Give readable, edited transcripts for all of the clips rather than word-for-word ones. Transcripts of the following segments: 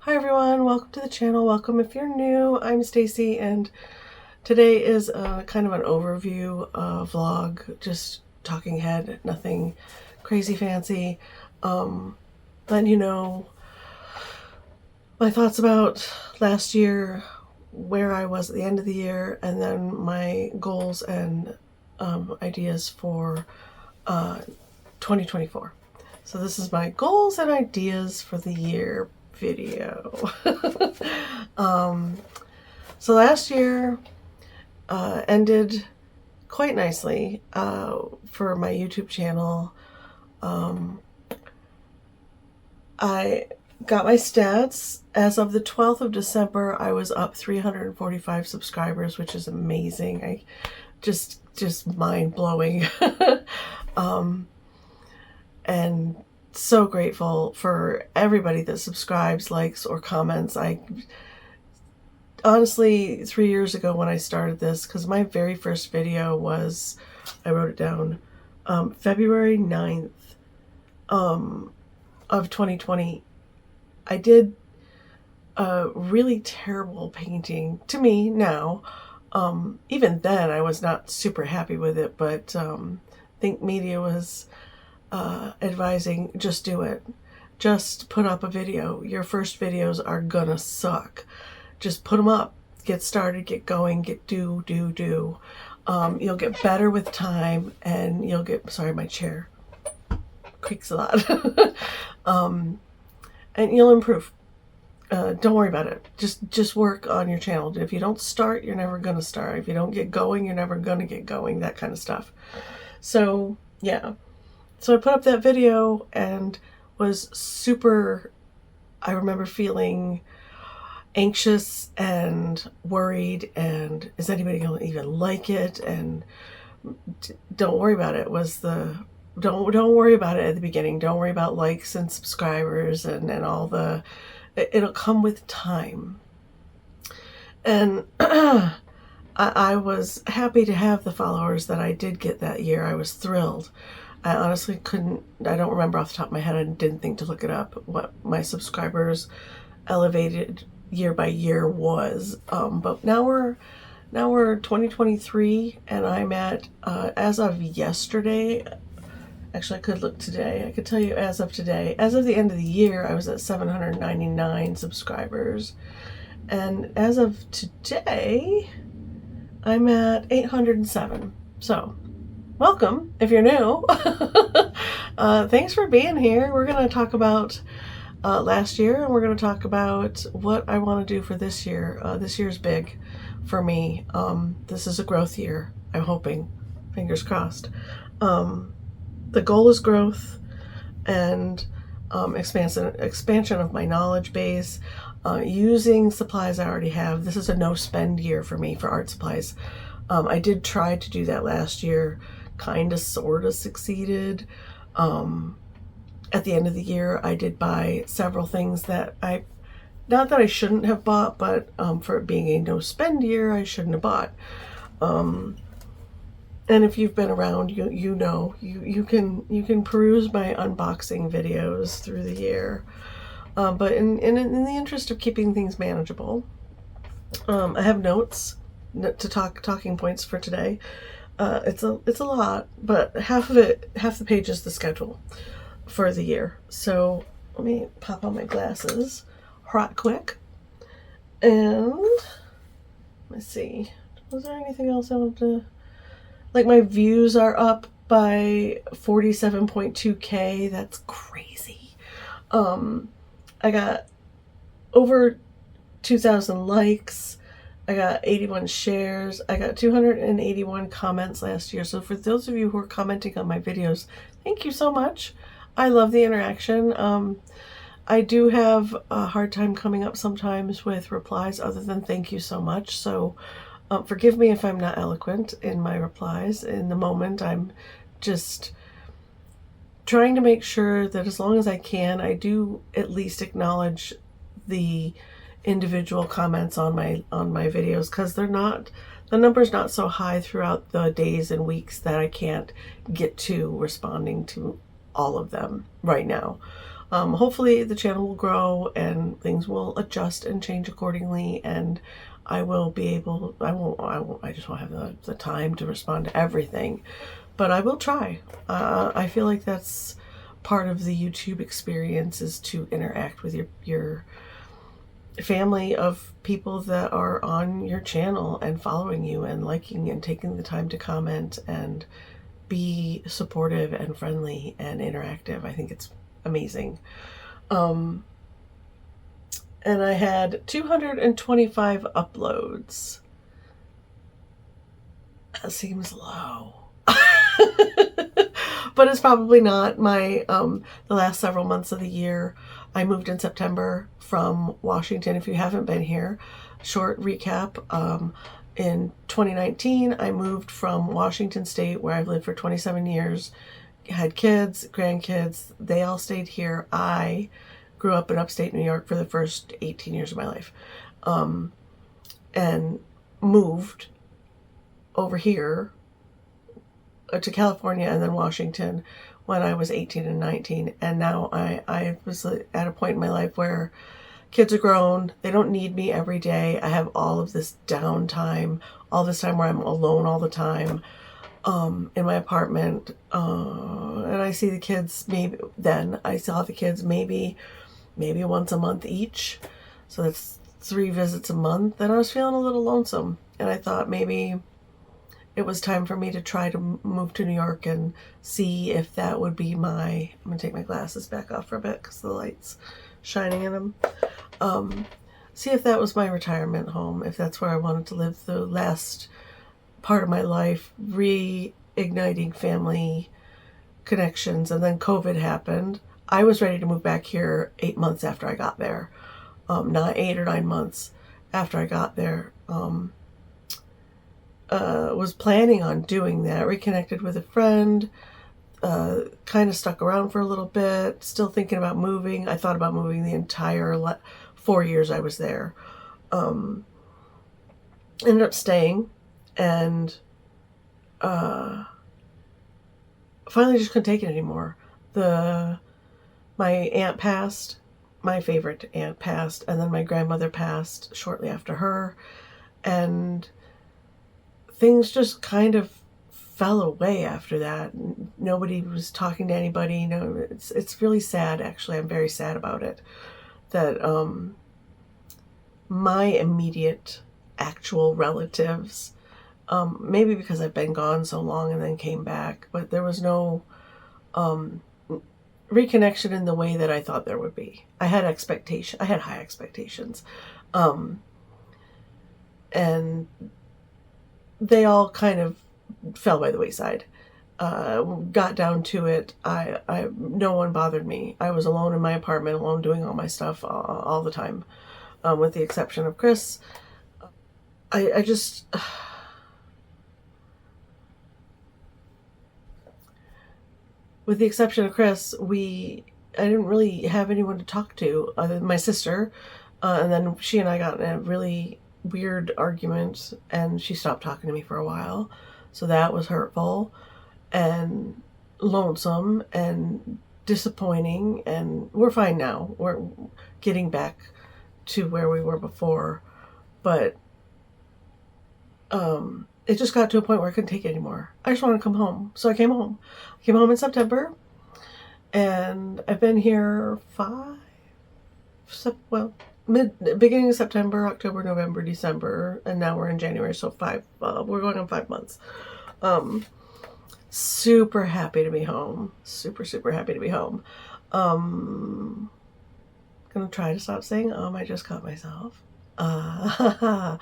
Hi everyone, welcome to the channel. Welcome if you're new. I'm Stacey and today is kind of an overview vlog, just talking head, nothing crazy fancy. Letting you know my thoughts about last year, where I was at the end of the year, and then my goals and ideas for 2024. So this is my goals and ideas for the year video. So last year ended quite nicely for my YouTube channel. I got my stats. As of the 12th of December, I was up 345 subscribers, which is amazing. I just mind-blowing. And so grateful for everybody that subscribes, likes, or comments. I honestly, 3 years ago when I started this, because my very first video was, I wrote it down, February 9th of 2020. I did a really terrible painting to me now. Even then I was not super happy with it, but Think Media was advising, just do it. Just put up a video. Your first videos are gonna suck. Just put them up. Get started, get going, do. You'll get better with time and you'll get, sorry, my chair creaks a lot. And you'll improve. Don't worry about it. Just work on your channel. If you don't start, you're never gonna start. If you don't get going, you're never gonna get going, that kind of stuff. So yeah. So I put up that video and was super, I remember feeling anxious and worried, and is anybody going to even like it? And don't worry about it was the, don't worry about it at the beginning. Don't worry about likes and subscribers and all the, it'll come with time. And I was happy to have the followers that I did get that year. I was thrilled. I honestly I don't remember off the top of my head. I didn't think to look it up, what my subscribers elevated year by year was. But now we're 2023 and I'm at, as of yesterday, actually I could look today. I could tell you as of today, as of the end of the year, I was at 799 subscribers. And as of today, I'm at 807. So welcome if you're new. Thanks for being here. We're going to talk about last year, and we're going to talk about what I want to do for this year. This year's big for me. This is a growth year, I'm hoping. Fingers crossed. The goal is growth and expansion of my knowledge base, using supplies I already have. This is a no spend year for me for art supplies. I did try to do that last year, kind of sort of succeeded. At the end of the year, I did buy several things that not that I shouldn't have bought, but for it being a no spend year, I shouldn't have bought. And if you've been around, you know, you can peruse my unboxing videos through the year. But in the interest of keeping things manageable, I have notes to talking points for today. It's a lot, but half the page is the schedule for the year. So let me pop on my glasses right quick. And let's see, was there anything else I wanted to, like, my views are up by 47.2K. That's crazy. I got over 2,000 likes. I got 81 shares. I got 281 comments last year. So for those of you who are commenting on my videos, thank you so much. I love the interaction. I do have a hard time coming up sometimes with replies other than thank you so much. So forgive me if I'm not eloquent in my replies. In the moment, I'm just trying to make sure that as long as I can, I do at least acknowledge the individual comments on my videos, because the number's not so high throughout the days and weeks that I can't get to responding to all of them right now. hopefully the channel will grow and things will adjust and change accordingly, and I will be able, I just won't have the time to respond to everything, but I will try. I feel like that's part of the YouTube experience, is to interact with your family of people that are on your channel and following you and liking and taking the time to comment and be supportive and friendly and interactive. I think it's amazing. And I had 225 uploads. That seems low. But it's probably not. The last several months of the year, I moved in September from Washington. If you haven't been here, short recap. In 2019, I moved from Washington State, where I've lived for 27 years, had kids, grandkids. They all stayed here. I grew up in upstate New York for the first 18 years of my life, and moved over here to California and then Washington when I was 18 and 19. And now I was at a point in my life where kids are grown. They don't need me every day. I have all of this downtime, all this time where I'm alone all the time in my apartment. And I see the kids I saw the kids maybe once a month each. So that's 3 visits a month. And I was feeling a little lonesome. And I thought maybe it was time for me to try to move to New York and see if that would be I'm going to take my glasses back off for a bit because the light's shining in them. See if that was my retirement home, if that's where I wanted to live the last part of my life, reigniting family connections. And then COVID happened. I was ready to move back here 8 months after I got there. Not 8 or 9 months after I got there. Was planning on doing that, reconnected with a friend, kind of stuck around for a little bit, still thinking about moving. I thought about moving the entire 4 years I was there. Ended up staying, and finally just couldn't take it anymore. My aunt passed, my favorite aunt passed, and then my grandmother passed shortly after her, and things just kind of fell away after that. Nobody was talking to anybody. No, it's really sad, actually. I'm very sad about it. That my immediate actual relatives, maybe because I've been gone so long and then came back, but there was no reconnection in the way that I thought there would be. I had high expectations. And they all kind of fell by the wayside. Got down to it, no one bothered me. I was alone in my apartment, alone doing all my stuff all the time, with the exception of Chris. I just... With the exception of Chris, I didn't really have anyone to talk to other than my sister. And then she and I got in a really weird argument, and she stopped talking to me for a while. So that was hurtful and lonesome and disappointing. And we're fine now. We're getting back to where we were before. But it just got to a point where I couldn't take it anymore. I just wanted to come home. So I came home. I came home in September, and I've been here beginning of September, October, November, December, and now we're in January, so we're going on 5 months. Super happy to be home. Super, super happy to be home. Gonna try to stop saying, I just caught myself. The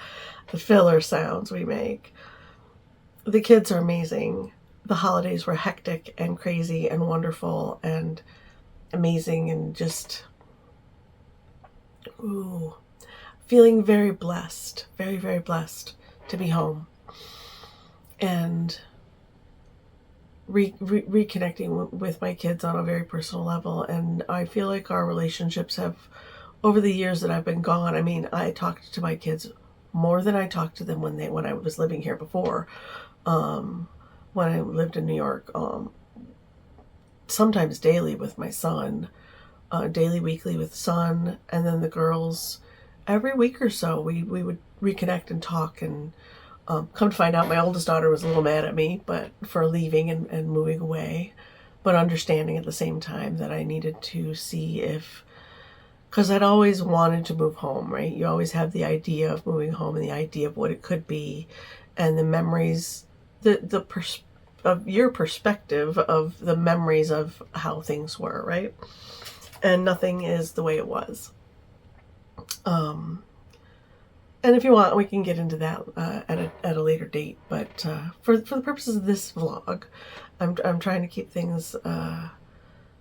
filler sounds we make. The kids are amazing. The holidays were hectic and crazy and wonderful and amazing, and just... feeling very blessed, very, very blessed to be home and reconnecting with my kids on a very personal level. And I feel like our relationships have, over the years that I've been gone, I talked to my kids more than I talked to them when I was living here before, when I lived in New York, sometimes daily with my son. daily, weekly with son, and then the girls every week or so we would reconnect and talk. And come to find out, my oldest daughter was a little mad at me, but for leaving and moving away, but understanding at the same time that I needed to see if, because I'd always wanted to move home, right? You always have the idea of moving home and the idea of what it could be, and the memories, of your perspective of the memories of how things were, right? And nothing is the way it was. And if you want, we can get into that at a later date. But for the purposes of this vlog, I'm trying to keep things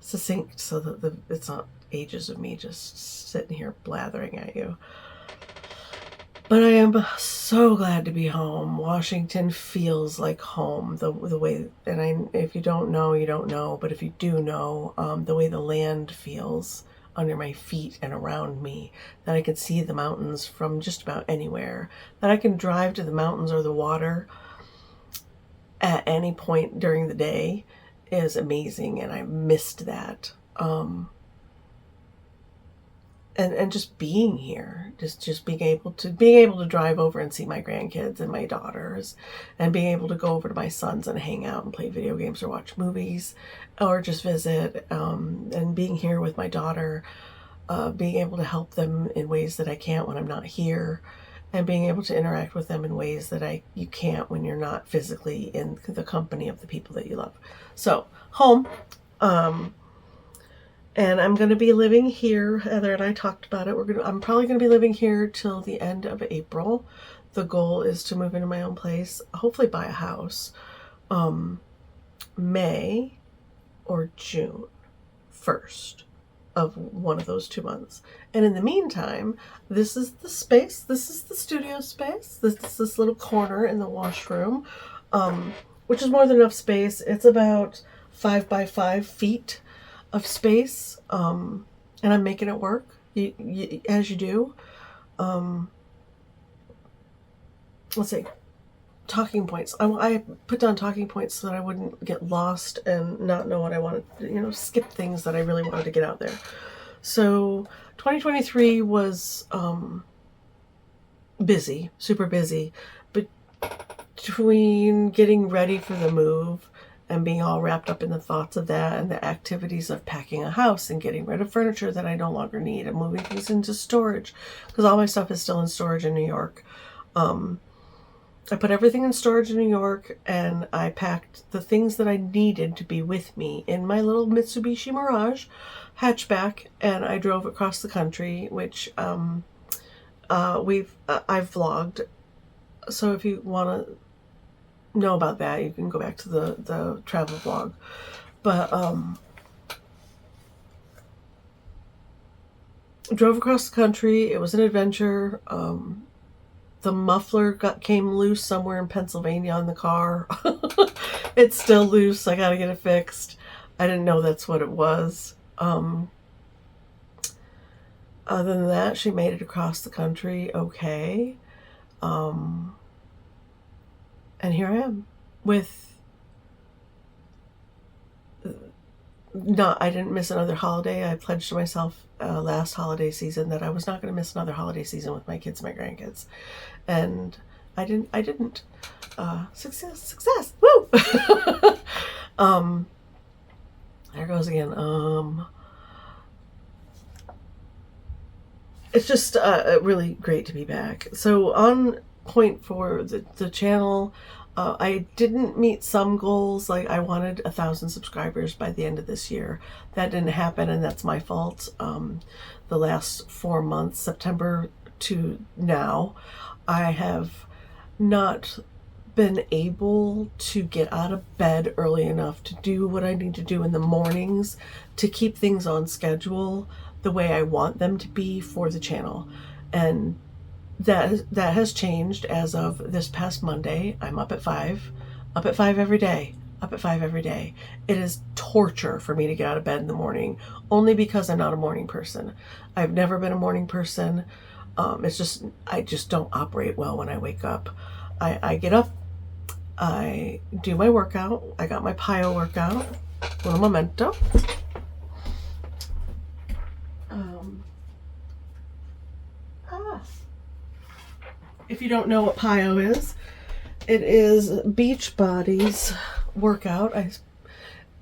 succinct so that it's not ages of me just sitting here blathering at you. But I am so glad to be home. Washington feels like home. The way, and if you don't know, you don't know. But if you do know, the way the land feels under my feet and around me, that I can see the mountains from just about anywhere, that I can drive to the mountains or the water at any point during the day is amazing, and I missed that. And just being here, just being able to drive over and see my grandkids and my daughters, and being able to go over to my sons and hang out and play video games or watch movies or just visit, and being here with my daughter, being able to help them in ways that I can't when I'm not here, and being able to interact with them in ways that you can't when you're not physically in the company of the people that you love. So home. And I'm going to be living here. Heather and I talked about it. I'm probably going to be living here till the end of April. The goal is to move into my own place, hopefully buy a house, May or June 1st of one of those 2 months. And in the meantime, this is the space. This is the studio space. This little corner in the washroom, which is more than enough space. It's about 5 by 5 feet of space, and I'm making it work, as you do. Let's see, talking points. I put down talking points so that I wouldn't get lost and not know what I wanted, skip things that I really wanted to get out there. So 2023 was busy, super busy, but between getting ready for the move and being all wrapped up in the thoughts of that and the activities of packing a house and getting rid of furniture that I no longer need and moving things into storage, because all my stuff is still in storage in New York. I put everything in storage in New York, and I packed the things that I needed to be with me in my little Mitsubishi Mirage hatchback, and I drove across the country, which I've vlogged. So if you want to know about that, you can go back to the travel vlog. But drove across the country. It was an adventure. The muffler came loose somewhere in Pennsylvania on the car. It's still loose. I gotta get it fixed. I didn't know that's what it was. Other than that, she made it across the country okay. And here I am I didn't miss another holiday. I pledged to myself last holiday season that I was not going to miss another holiday season with my kids, my grandkids. And I didn't. Success. Woo! There goes again. It's just really great to be back. So on point for the channel, I didn't meet some goals. Like I wanted 1,000 subscribers by the end of this year. That didn't happen, and that's my fault. The last 4 months, September to now, I have not been able to get out of bed early enough to do what I need to do in the mornings to keep things on schedule the way I want them to be for the channel. And that has changed as of this past Monday. I'm up at 5 every day. It is torture for me to get out of bed in the morning, only because I'm not a morning person. I've never been a morning person. I just don't operate well when I wake up. I get up, I do my workout. I got my PIO workout, little memento. if you don't know what PIO is, it is Beachbody's workout.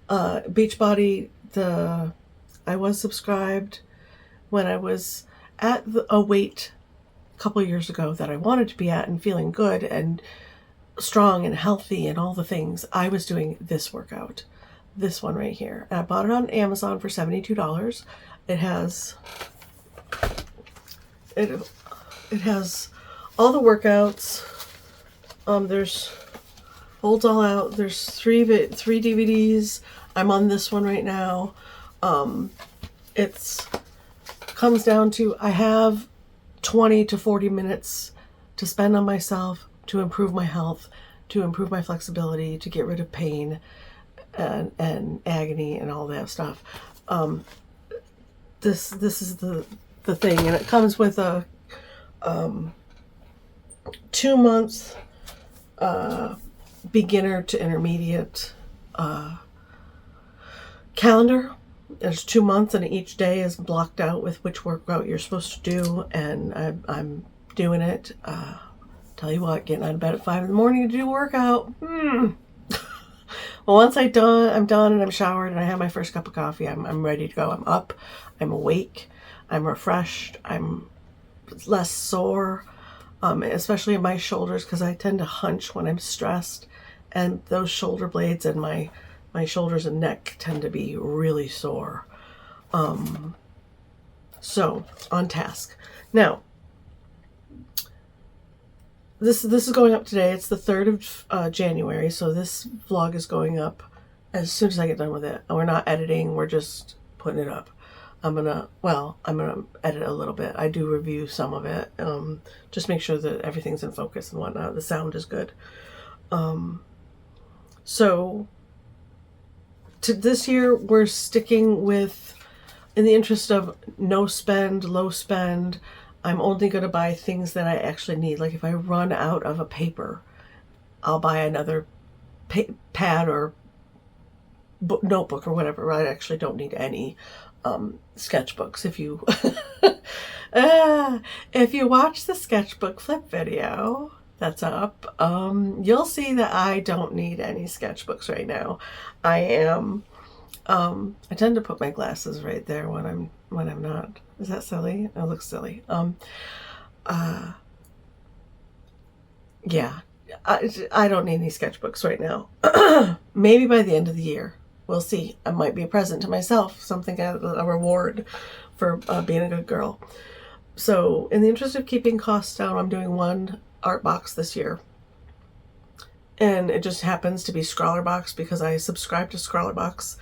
Beachbody, I was subscribed when I was at a weight a couple of years ago that I wanted to be at and feeling good and strong and healthy and all the things. I was doing this workout, this one right here. And I bought it on Amazon for $72. It has all the workouts. There's holds all out. There's three DVDs. I'm on this one right now. It's comes down to I have 20 to 40 minutes to spend on myself to improve my health, to improve my flexibility, to get rid of pain and agony and all that stuff. This is the thing, and it comes with a 2-month beginner to intermediate calendar. There's 2 months, and each day is blocked out with which workout you're supposed to do, and I'm doing it. Tell you what, getting out of bed at 5 in the morning to do a workout. Well, once I'm done and I'm showered and I have my first cup of coffee, I'm ready to go. I'm up, I'm awake, I'm refreshed, I'm less sore, especially in my shoulders, because I tend to hunch when I'm stressed, and those shoulder blades and my shoulders and neck tend to be really sore. So on task. Now, this is going up today. It's the 3rd of January, so this vlog is going up as soon as I get done with it. We're not editing, we're just putting it up. I'm gonna edit a little bit. I do review some of it, just make sure that everything's in focus and whatnot. The sound is good. So to this year, we're sticking with, in the interest of no spend, low spend, I'm only going to buy things that I actually need. Like if I run out of a paper, I'll buy another pad or notebook or whatever. I actually don't need any sketchbooks. If you if you watch the sketchbook flip video that's up, you'll see that I don't need any sketchbooks right now. I tend to put my glasses right there when I'm not. Is that silly? It looks silly. Yeah, I don't need any sketchbooks right now. Maybe by the end of the year. We'll see. It might be a present to myself, something, a reward for being a good girl. So in the interest of keeping costs down, I'm doing one art box this year. And it just happens to be Scrawlrbox because I subscribed to Scrawlrbox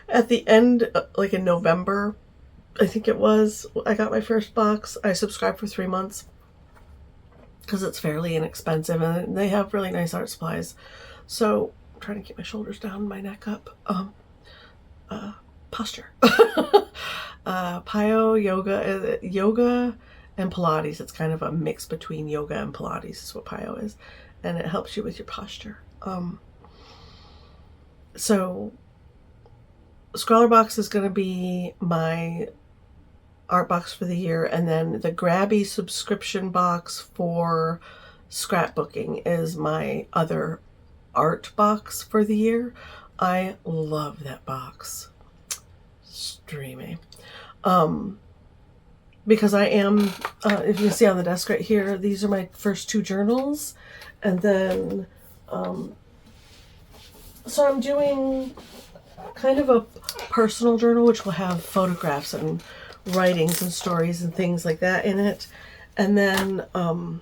at the end, like in November, I think it was. I got my first box. I subscribed for 3 months because it's fairly inexpensive and they have really nice art supplies. So I'm trying to keep my shoulders down, my neck up. Posture. PIO, yoga and Pilates. It's kind of a mix between yoga and Pilates is what PIO is. And it helps you with your posture. So Scrawlrbox is going to be my art box for the year, and then the Grabby subscription box for scrapbooking is my other art box for the year. I love that box. Streamy. Because I am, if you can see on the desk right here, these are my first 2 journals. And then, so I'm doing kind of a personal journal, which will have photographs and writings and stories and things like that in it. And then I'm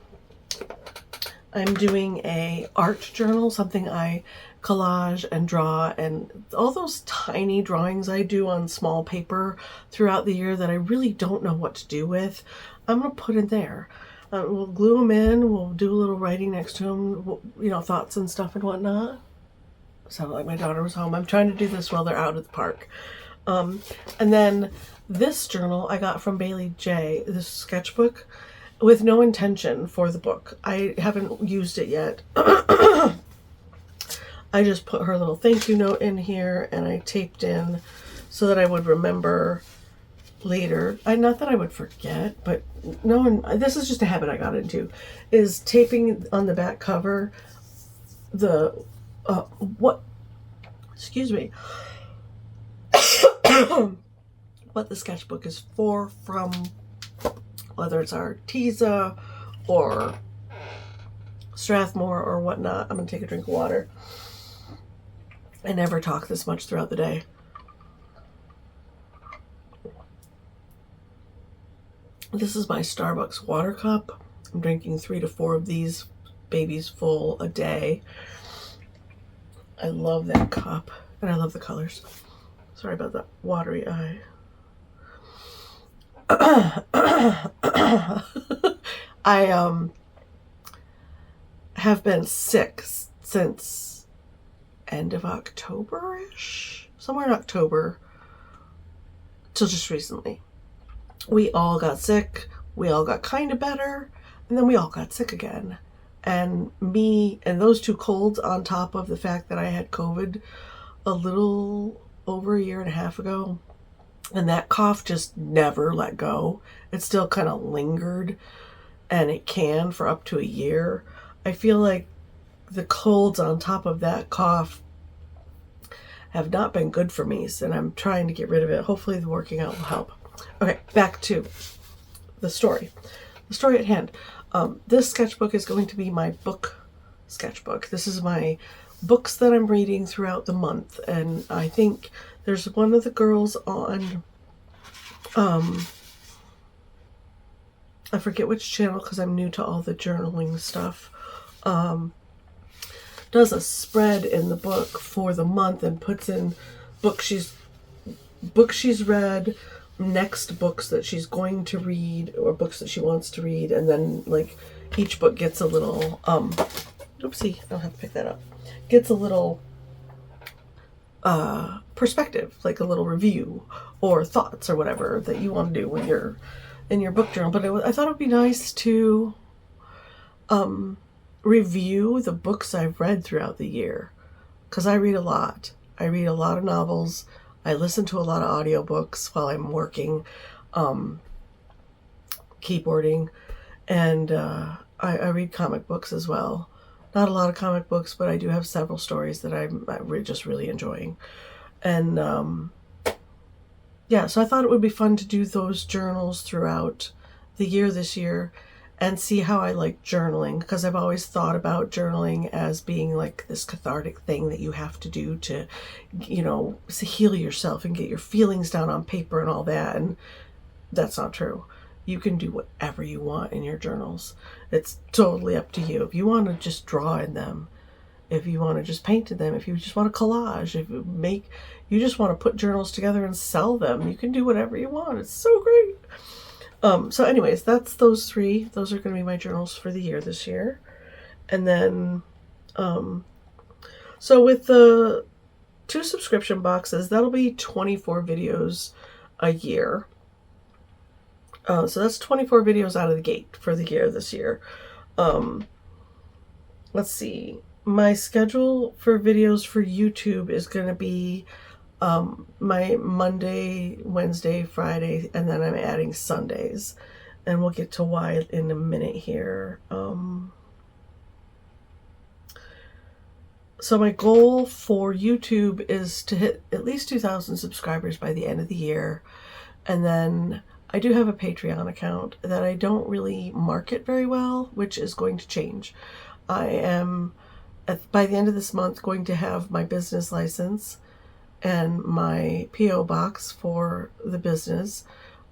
doing a art journal, something I collage and draw, and all those tiny drawings I do on small paper throughout the year that I really don't know what to do with, I'm going to put in there. We'll glue them in, we'll do a little writing next to them, you know, thoughts and stuff and whatnot. Sounded like my daughter was home. I'm trying to do this while they're out at the park. And then this journal I got from Bailey J, this sketchbook, with no intention for the book. I haven't used it yet. I just put her little thank you note in here, and I taped in so that I would remember later. Not that I would forget, but no one. This is just a habit I got into, is taping on the back cover the what. Excuse me. What the sketchbook is for, from whether it's Arteza or Strathmore or whatnot. I'm gonna take a drink of water. I never talk this much throughout the day. This is my Starbucks water cup. I'm drinking 3 to 4 of these babies full a day. I love that cup, and I love the colors. Sorry about that watery eye. I have been sick since end of October-ish, somewhere in October, till just recently. We all got sick, we all got kind of better, and then we all got sick again. And me and those 2 colds, on top of the fact that I had COVID a little over a year and a half ago, and that cough just never let go. It still kind of lingered, and it can for up to a year. I feel like the colds on top of that cough have not been good for me, and I'm trying to get rid of it. Hopefully the working out will help. Okay, back to the story. The story at hand. This sketchbook is going to be my book sketchbook. This is my books that I'm reading throughout the month, and I think there's one of the girls on, I forget which channel because I'm new to all the journaling stuff, does a spread in the book for the month and puts in books she's read, next books that she's going to read, or books that she wants to read, and then like each book gets a little oopsie, I'll have to pick that up, gets a little perspective, like a little review or thoughts or whatever that you want to do when you're in your book journal. But I thought it would be nice to review the books I've read throughout the year, because I read a lot. I read a lot of novels. I listen to a lot of audiobooks while I'm working, keyboarding, and I read comic books as well. Not a lot of comic books, but I do have several stories that I'm just really enjoying. And yeah, so I thought it would be fun to do those journals throughout the year this year and see how I like journaling, because I've always thought about journaling as being like this cathartic thing that you have to do to, heal yourself and get your feelings down on paper and all that. And that's not true. You can do whatever you want in your journals. It's totally up to you. If you want to just draw in them, if you want to just paint in them, if you just want to collage, you just want to put journals together and sell them, you can do whatever you want. It's so great. So anyways, that's those 3. Those are going to be my journals for the year this year. And then, so with the 2 subscription boxes, that'll be 24 videos a year. So that's 24 videos out of the gate for the year this year. Let's see. My schedule for videos for YouTube is going to be my Monday, Wednesday, Friday, and then I'm adding Sundays. And we'll get to why in a minute here. So my goal for YouTube is to hit at least 2,000 subscribers by the end of the year. And then I do have a Patreon account that I don't really market very well, which is going to change. I am, by the end of this month, going to have my business license and my P.O. box for the business,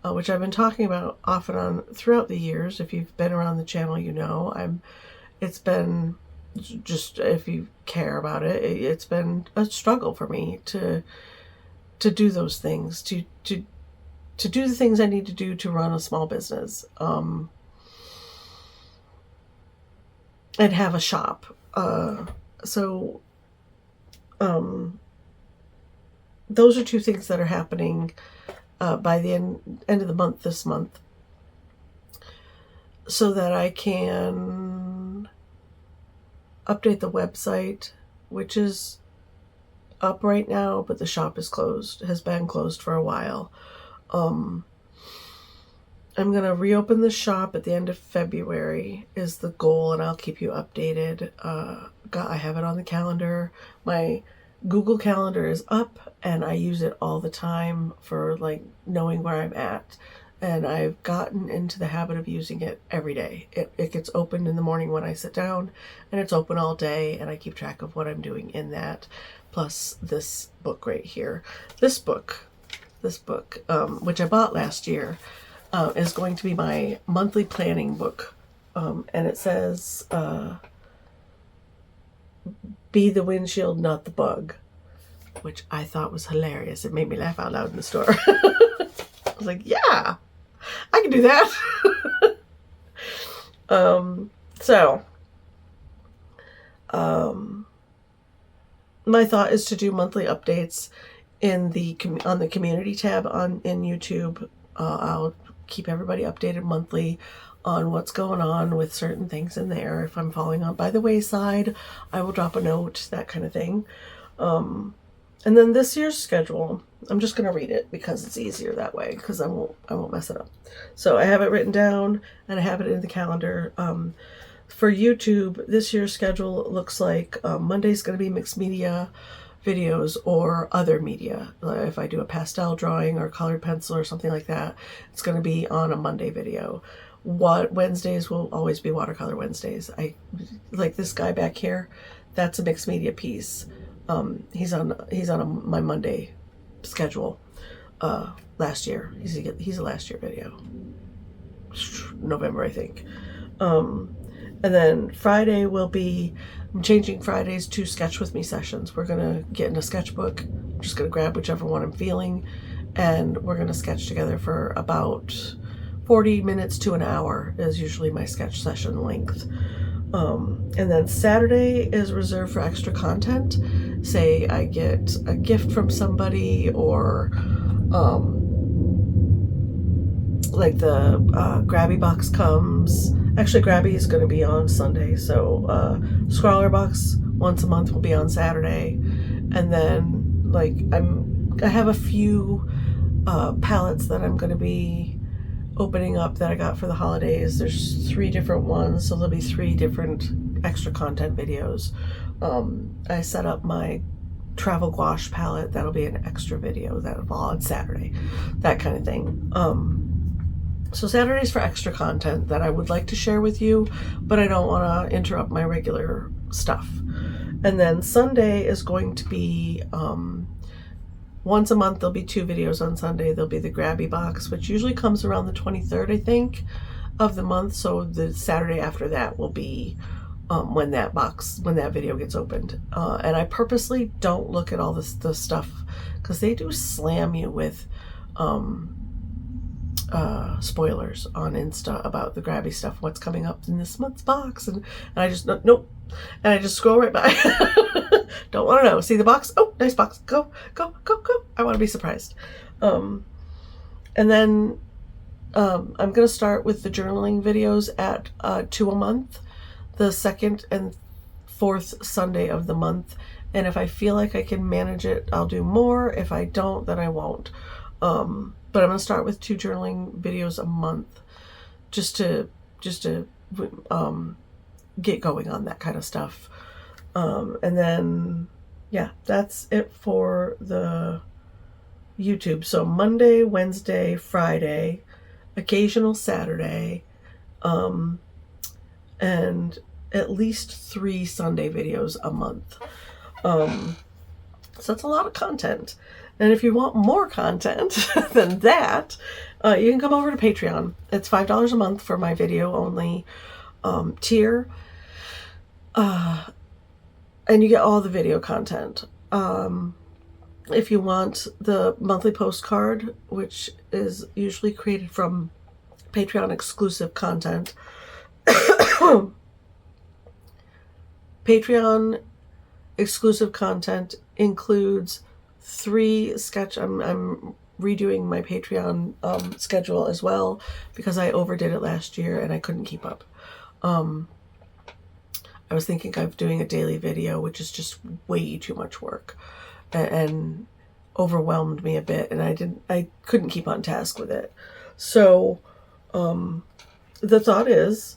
which I've been talking about off and on throughout the years. If you've been around the channel, it's been just, if you care about it, it's been a struggle for me to do those things, to do the things I need to do to run a small business, and have a shop. Those are 2 things that are happening by the end of the month this month, so that I can update the website, which is up right now, but the shop is closed, has been closed for a while. I'm going to reopen the shop at the end of February is the goal, and I'll keep you updated. I have it on the calendar. My Google Calendar is up, and I use it all the time for like knowing where I'm at. And I've gotten into the habit of using it every day. It gets opened in the morning when I sit down, and it's open all day, and I keep track of what I'm doing in that. Plus this book right here. This book, which I bought last year, is going to be my monthly planning book. And it says, be the windshield, not the bug, which I thought was hilarious. It made me laugh out loud in the store. I was like, yeah, I can do that. My thought is to do monthly updates in on the community tab in YouTube. I'll keep everybody updated monthly on what's going on with certain things in there. If I'm falling on by the wayside, I will drop a note, that kind of thing. And then this year's schedule, I'm just going to read it because it's easier that way, because I won't mess it up. So I have it written down, and I have it in the calendar. For YouTube, this year's schedule looks like Monday's going to be mixed media videos or other media. If I do a pastel drawing or colored pencil or something like that, it's going to be on a Monday video. Wednesdays will always be watercolor Wednesdays. I like this guy back here. That's a mixed media piece. He's on my Monday schedule. Last year, he's a last year video. November, I think. And then Friday I'm changing Fridays to sketch with me sessions. We're going to get in a sketchbook. I'm just going to grab whichever one I'm feeling, and we're going to sketch together for about 40 minutes to an hour is usually my sketch session length. And then Saturday is reserved for extra content. Say I get a gift from somebody, or like the Grabby box comes. Actually, Grabby is going to be on Sunday, so Scrawler box once a month will be on Saturday, and then like I have a few palettes that I'm going to be opening up that I got for the holidays. There's 3 different ones, so there'll be 3 different extra content videos. I set up my travel gouache palette. That'll be an extra video that'll fall on Saturday, that kind of thing. So Saturday's for extra content that I would like to share with you, but I don't want to interrupt my regular stuff. And then Sunday is going to be, once a month, there'll be 2 videos on Sunday. There'll be the Grabby box, which usually comes around the 23rd, I think, of the month. So the Saturday after that will be when that video gets opened. And I purposely don't look at all the stuff, because they do slam you with spoilers on Insta about the Grabby stuff, what's coming up in this month's box, and I just nope, and I just scroll right by. Don't want to know. See the box? Oh, nice box. Go. I want to be surprised. And then I'm gonna start with the journaling videos at 2 a month, the 2nd and 4th Sunday of the month. And if I feel like I can manage it, I'll do more. If I don't, then I won't. But I'm going to start with 2 journaling videos a month, just to get going on that kind of stuff. And then, yeah, that's it for the YouTube. So Monday, Wednesday, Friday, occasional Saturday, and at least 3 Sunday videos a month. So that's a lot of content. And if you want more content than that, you can come over to Patreon. It's $5 a month for my video only tier. And you get all the video content. If you want the monthly postcard, which is usually created from Patreon exclusive content, Patreon exclusive content includes 3 sketch. I'm redoing my Patreon schedule as well, because I overdid it last year and I couldn't keep up. I was thinking of doing a daily video, which is just way too much work and overwhelmed me a bit, and I couldn't keep on task with it. So The thought is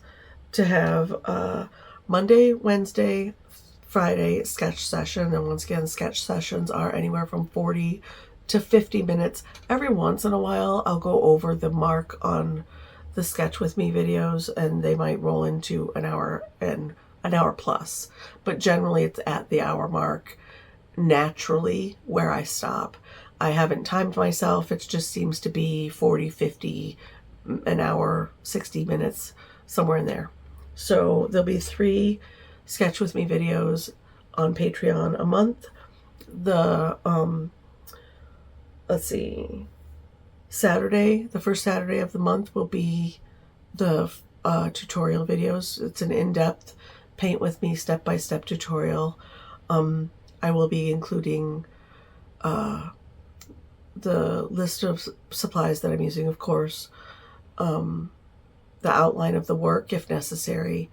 to have Monday, Wednesday, Friday sketch session. And once again, sketch sessions are anywhere from 40 to 50 minutes. Every once in a while, I'll go over the mark on the Sketch With Me videos, and they might roll into an hour and an hour plus. But generally, it's at the hour mark naturally where I stop. I haven't timed myself. It just seems to be 40, 50, an hour, 60 minutes, somewhere in there. So there'll be 3 Sketch With Me videos on Patreon a month. The, let's see, Saturday, the first Saturday of the month will be the tutorial videos. It's an in-depth paint with me step-by-step tutorial. I will be including the list of supplies that I'm using, of course, the outline of the work if necessary,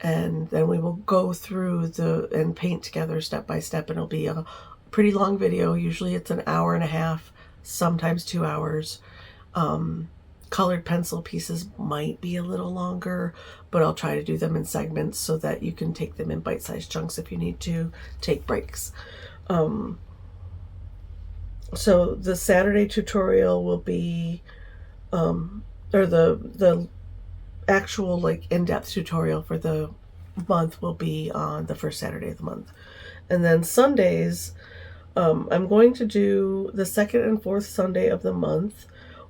and then we will go through and paint together step by step, and it'll be a pretty long video. Usually it's an hour and a half, sometimes 2 hours. Colored pencil pieces might be a little longer, but I'll try to do them in segments so that you can take them in bite-sized chunks if you need to take breaks. So the Saturday tutorial will be, or the actual like in-depth tutorial for the month will be on the first Saturday of the month. And then Sundays, I'm going to do the second and fourth Sunday of the month.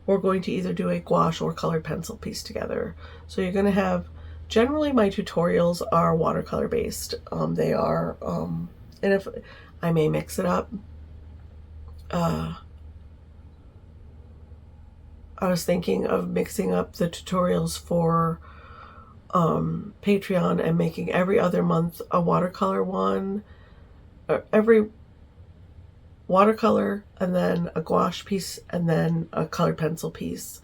We're going to either do a gouache or colored pencil piece together. So you're going to have, generally my tutorials are watercolor based. They are, and if I may mix it up, I was thinking of mixing up the tutorials for Patreon and making every other month a watercolor one, or every watercolor, and then a gouache piece, and then a colored pencil piece,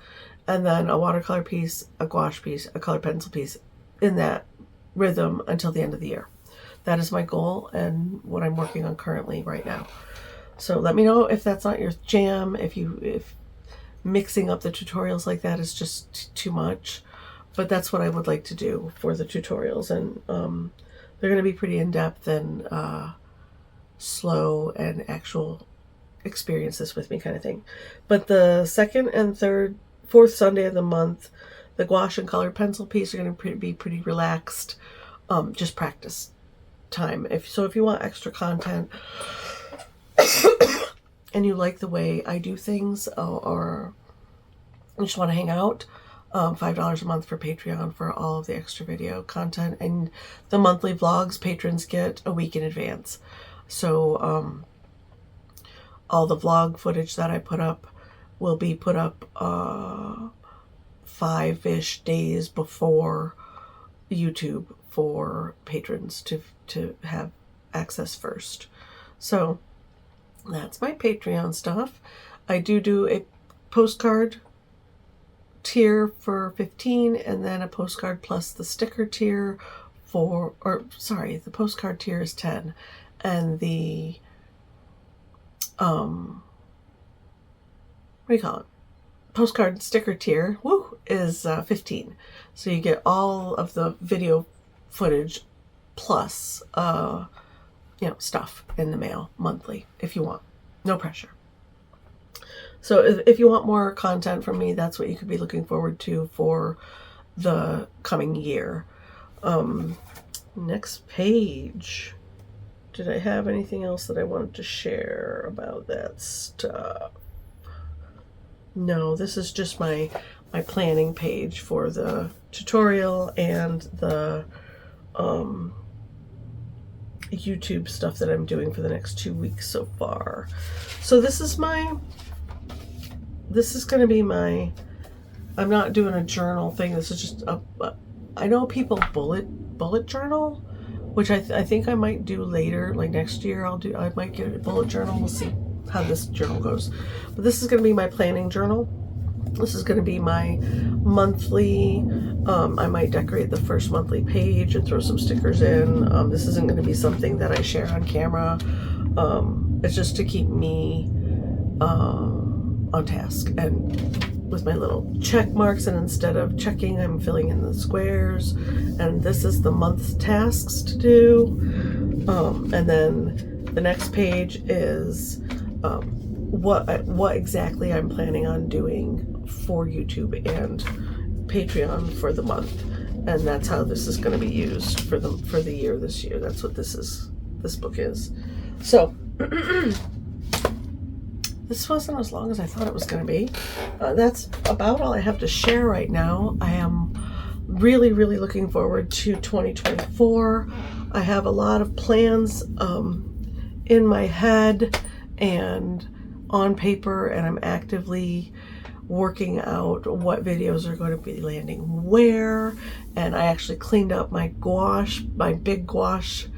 and then a watercolor piece, a gouache piece, a colored pencil piece, in that rhythm until the end of the year. That is my goal and what I'm working on currently right now. So let me know if that's not your jam, if mixing up the tutorials like that is just too much. But that's what I would like to do for the tutorials, and they're going to be pretty in-depth and slow and actual experiences with me kind of thing. But the second and fourth Sunday of the month, the gouache and colored pencil piece are going to be pretty relaxed, just practice time. If you want extra content and you like the way I do things, or you just want to hang out, $5 a month for Patreon for all of the extra video content, and the monthly vlogs patrons get a week in advance. So all the vlog footage that I put up will be put up 5-ish days before YouTube for patrons to have access first. So that's my Patreon stuff. I do a postcard tier for $15, and then a postcard plus the sticker tier the postcard tier is $10. And the, what do you call it? Postcard sticker tier, is $15. So you get all of the video footage plus, stuff in the mail monthly if you want. No pressure. So if you want more content from me, that's what you could be looking forward to for the coming year. Next page. Did I have anything else that I wanted to share about that stuff? No, this is just my planning page for the tutorial and the YouTube stuff that I'm doing for the next 2 weeks so far. So this is going to be I'm not doing a journal thing. This is just I know people bullet journal, which I think I might do later, like next year. I might get a bullet journal. We'll see how this journal goes. But this is going to be my planning journal. This is going to be my monthly. I might decorate the first monthly page and throw some stickers in. This isn't going to be something that I share on camera. It's just to keep me on task and with my little check marks, and instead of checking, I'm filling in the squares. And this is the month's tasks to do. And then the next page is what exactly I'm planning on doing for YouTube and Patreon for the month, and that's how this is going to be used for the year this year. That's what this book is. So this wasn't as long as I thought it was going to be. That's about all I have to share right now. I am really, really looking forward to 2024. I have a lot of plans in my head and on paper, and I'm actively working out what videos are going to be landing where. And I actually cleaned up my gouache, my big gouache,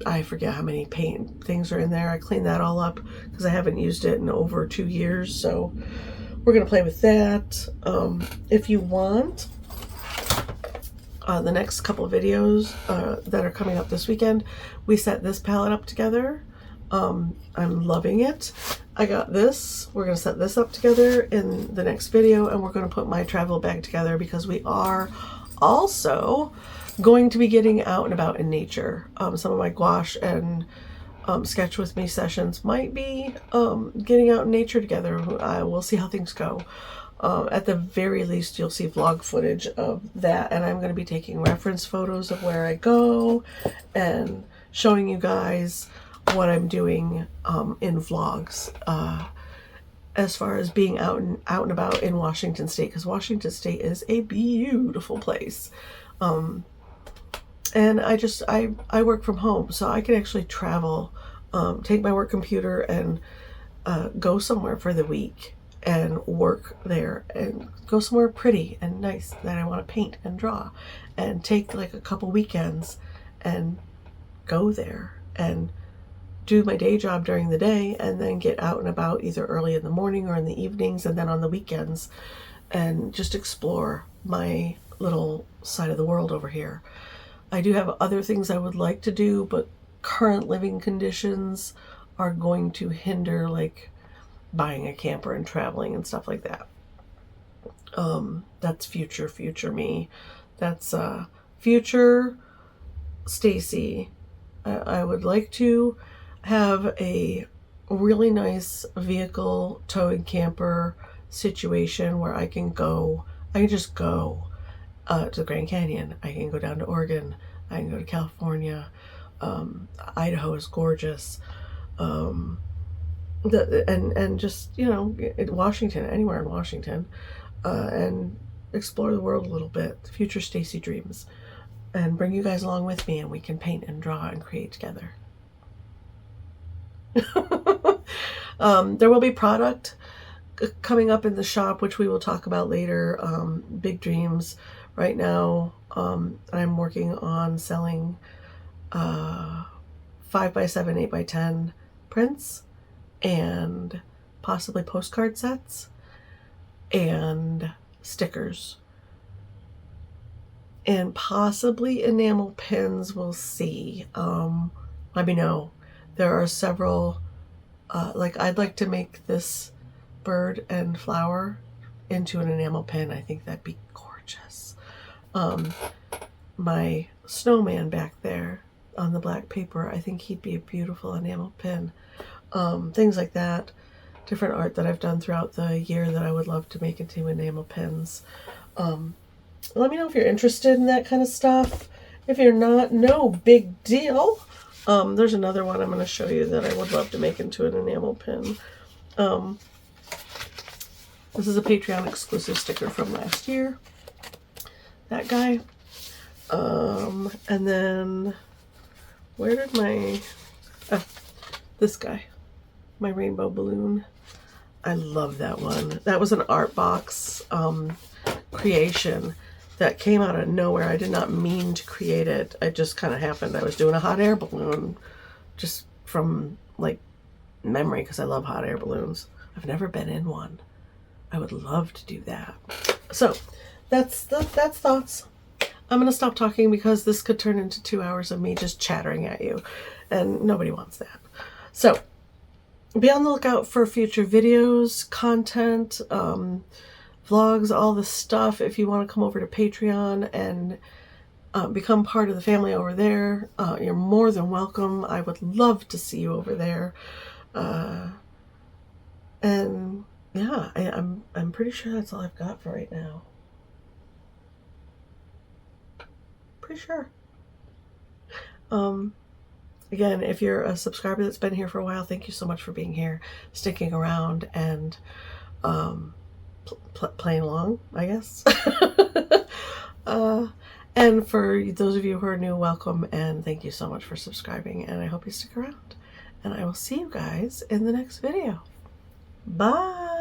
I forget how many paint things are in there. I cleaned that all up because I haven't used it in over 2 years. So we're going to play with that. If you want, the next couple of videos that are coming up this weekend, we set this palette up together. I'm loving it. I got this. We're going to set this up together in the next video, and we're going to put my travel bag together because we are also going to be getting out and about in nature. Some of my gouache and sketch with me sessions might be getting out in nature together. We'll see how things go. At the very least, you'll see vlog footage of that, and I'm going to be taking reference photos of where I go and showing you guys what I'm doing in vlogs as far as being out and about in Washington State, because Washington State is a beautiful place. And I work from home, so I can actually travel, take my work computer and go somewhere for the week and work there, and go somewhere pretty and nice that I want to paint and draw, and take like a couple weekends and go there and do my day job during the day, and then get out and about either early in the morning or in the evenings, and then on the weekends, and just explore my little side of the world over here. I do have other things I would like to do, but current living conditions are going to hinder like buying a camper and traveling and stuff like that. That's future me. That's future Stacey. I would like to have a really nice vehicle towing camper situation where I can just go to the Grand Canyon. I can go down to Oregon. I can go to California. Idaho is gorgeous. And just, Washington, anywhere in Washington, and explore the world a little bit. Future Stacey dreams. And bring you guys along with me, and we can paint and draw and create together. There will be product coming up in the shop, which we will talk about later. Big dreams. Right now, I'm working on selling 5x7, 8x10 prints, and possibly postcard sets and stickers, and possibly enamel pins. We'll see. Let me know. There are several, I'd like to make this bird and flower into an enamel pin. I think that'd be gorgeous. My snowman back there on the black paper, I think he'd be a beautiful enamel pin. Things like that. Different art that I've done throughout the year that I would love to make into enamel pins. Let me know if you're interested in that kind of stuff. If you're not, no big deal. There's another one I'm going to show you that I would love to make into an enamel pin. This is a Patreon exclusive sticker from last year. That guy. And then, where did this guy, my rainbow balloon. I love that one. That was an art box creation that came out of nowhere. I did not mean to create it. It just kind of happened. I was doing a hot air balloon just from memory, because I love hot air balloons. I've never been in one. I would love to do that. So that's thoughts. I'm going to stop talking because this could turn into 2 hours of me just chattering at you, and nobody wants that. So be on the lookout for future videos, content, vlogs, all the stuff. If you want to come over to Patreon and become part of the family over there, you're more than welcome. I would love to see you over there. And yeah, I'm pretty sure that's all I've got for right now. Pretty sure. Again, if you're a subscriber that's been here for a while, thank you so much for being here, sticking around, and playing along, I guess. And for those of you who are new, welcome, and thank you so much for subscribing, and I hope you stick around. And I will see you guys in the next video. Bye!